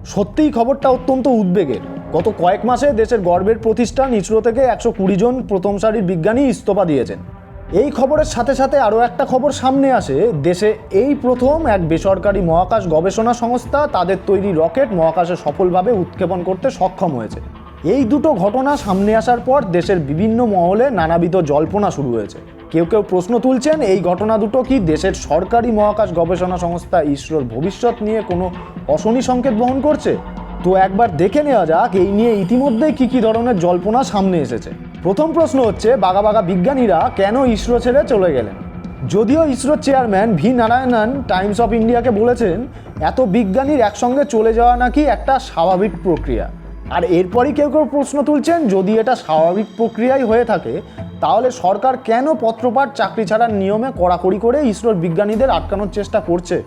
সত্যিই খবরটা অত্যন্ত উদ্বেগের। গত কয়েক মাসে দেশের গর্বের প্রতিষ্ঠান ইসরো থেকে 120 জন প্রথম সারির বিজ্ঞানী ইস্তফা দিয়েছেন। এই খবরের সাথে সাথে আরও একটা খবর সামনে আসে, দেশে এই প্রথম এক বেসরকারি মহাকাশ গবেষণা সংস্থা তাদের তৈরি রকেট মহাকাশে সফলভাবে উৎক্ষেপণ করতে সক্ষম হয়েছে। এই দুটো ঘটনা সামনে আসার পর দেশের বিভিন্ন মহলে নানাবিধ জল্পনা শুরু হয়েছে। কেউ কেউ প্রশ্ন তুলছেন, এই ঘটনা দুটো কি দেশের সরকারি মহাকাশ গবেষণা সংস্থা ইসরোর ভবিষ্যৎ নিয়ে কোনো অশনি সংকেত বহন করছে? তো একবার দেখে নেওয়া যাক এই নিয়ে ইতিমধ্যেই কী ধরনের জল্পনা সামনে এসেছে। প্রথম প্রশ্ন হচ্ছে, বাঘা বাঘা বিজ্ঞানীরা কেন ইসরো ছেড়ে চলে গেলেন? যদিও ইসরোর chairman V Narayanan Times of ইন্ডিয়াকে বলেছেন, এত বিজ্ঞানীর একসঙ্গে চলে যাওয়া নাকি একটা স্বাভাবিক প্রক্রিয়া। আর এরপরই কেউ কেউ প্রশ্ন তুলছেন, যদি এটা স্বাভাবিক প্রক্রিয়াই হয়ে থাকে তাহলে সরকার কেন পত্রপাঠ চাকরি ছাড়ার নিয়মে কড়াকড়ি করে ইসরোর বিজ্ঞানীদের আটকানোর চেষ্টা করছে?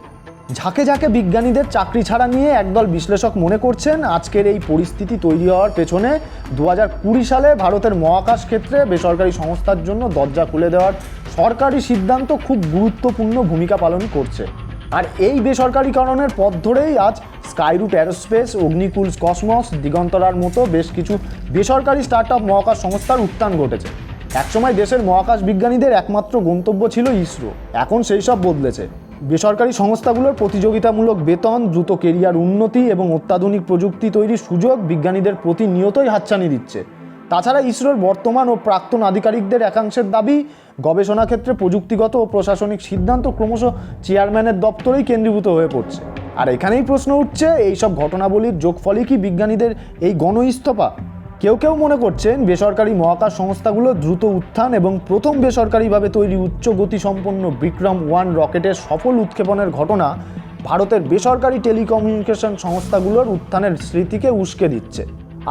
ঝাঁকে ঝাঁকে বিজ্ঞানীদের চাকরি ছাড়া নিয়ে একদল বিশ্লেষক মনে করছেন, আজকের এই পরিস্থিতি তৈরি হওয়ার পেছনে 2020 সালে ভারতের মহাকাশ ক্ষেত্রে বেসরকারি সংস্থার জন্য দরজা খুলে দেওয়ার সরকারি সিদ্ধান্ত খুব গুরুত্বপূর্ণ ভূমিকা পালন করছে। আর এই বেসরকারিকরণের পথ ধরেই আজ স্কাইরুট অ্যারোস্পেস, অগ্নিকুল কসমস, দিগন্তরার মতো বেশ কিছু বেসরকারি স্টার্টআপ মহাকাশ সংস্থার উত্থান ঘটেছে। একসময় দেশের মহাকাশ বিজ্ঞানীদের একমাত্র গন্তব্য ছিল ইসরো, এখন সেই সব বদলেছে। বেসরকারি সংস্থাগুলোর প্রতিযোগিতামূলক বেতন, দ্রুত কেরিয়ার উন্নতি এবং অত্যাধুনিক প্রযুক্তি তৈরির সুযোগ বিজ্ঞানীদের প্রতিনিয়তই হাতছানি দিচ্ছে। তাছাড়া ইসরোর বর্তমান ও প্রাক্তন আধিকারিকদের একাংশের দাবি, গবেষণা ক্ষেত্রে প্রযুক্তিগত ও প্রশাসনিক সিদ্ধান্ত ক্রমশ চেয়ারম্যানের দপ্তরেই কেন্দ্রীভূত হয়ে পড়ছে। আর এখানেই প্রশ্ন উঠছে, এইসব ঘটনাবলীর যোগফলই কি বিজ্ঞানীদের এই গণ ইস্তফা? কেউ কেউ মনে করছেন, বেসরকারি মহাকাশ সংস্থাগুলো দ্রুত উত্থান এবং প্রথম বেসরকারিভাবে তৈরি উচ্চ গতিসম্পন্ন বিক্রম-1 রকেটের সফল উৎক্ষেপণের ঘটনা ভারতের বেসরকারি টেলিকমিউনিকেশন সংস্থাগুলোর উত্থানের স্মৃতিকে উস্কে দিচ্ছে।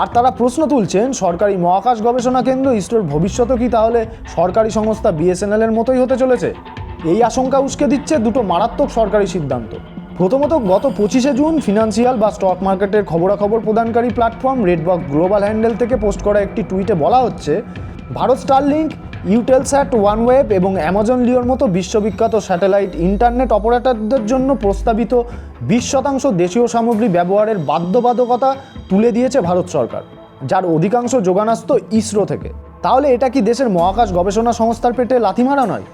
আর তারা প্রশ্ন তুলছেন, সরকারি মহাকাশ গবেষণা কেন্দ্র ইসরোর ভবিষ্যৎও কি তাহলে সরকারি সংস্থা বিএসএনএল-এর মতোই হতে চলেছে? এই আশঙ্কা উস্কে দিচ্ছে দুটো মারাত্মক সরকারি সিদ্ধান্ত। প্রথমত, গত 25শে জুন ফিনান্সিয়াল বা স্টক মার্কেটের খবরাখবর প্রদানকারী প্ল্যাটফর্ম রেডবক্স গ্লোবাল হ্যান্ডেল থেকে পোস্ট করা একটি টুইটে বলা হচ্ছে, ভারত স্টারলিংক, ইউটেলস্যাট, ওয়ানওয়েব এবং অ্যামাজন লিওর মতো বিশ্ববিখ্যাত স্যাটেলাইট ইন্টারনেট অপারেটরদের জন্য প্রস্তাবিত 20% দেশীয় সামগ্রী ব্যবহারের বাধ্যবাধকতা তুলে দিয়েছে ভারত সরকার, যার অধিকাংশ যোগান আসতো ইসরো থেকে। তাহলে এটা কি দেশের মহাকাশ গবেষণা সংস্থার পেটে লাথি মারা নয়?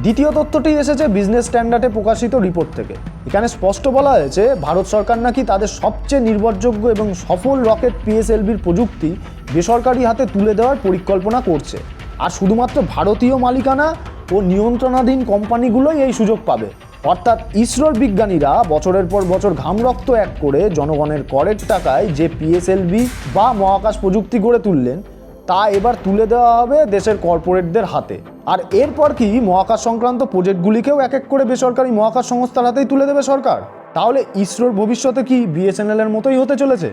দ্বিতীয় তথ্যটি এসেছে বিজনেস স্ট্যান্ডার্ডে প্রকাশিত রিপোর্ট থেকে। এখানে স্পষ্ট বলা হয়েছে, ভারত সরকার নাকি তাদের সবচেয়ে নির্ভরযোগ্য এবং সফল রকেট পিএসএলভির প্রযুক্তি বেসরকারি হাতে তুলে দেওয়ার পরিকল্পনা করছে। আর শুধুমাত্র ভারতীয় মালিকানা ও নিয়ন্ত্রণাধীন কোম্পানিগুলোই এই সুযোগ পাবে। অর্থাৎ ইসরোর বিজ্ঞানীরা বছরের পর বছর ঘাম রক্ত এক করে জনগণের করের টাকায় যে পিএসএলভি বা মহাকাশ প্রযুক্তি গড়ে তুললেন, তা এবার তুলে দেওয়া হবে দেশের কর্পোরেটদের হাতে। আর এরপর কি মহাকাশ সংক্রান্ত প্রজেক্টগুলিকেও এক এক করে বেসরকারি মহাকাশ সংস্থার হাতেই তুলে দেবে সরকার? তাহলে ইসরোর ভবিষ্যতে কি বিএসএনএল-এর মতোই হতে চলেছে?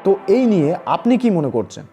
তো এই নিয়ে আপনি কি মনে করছেন?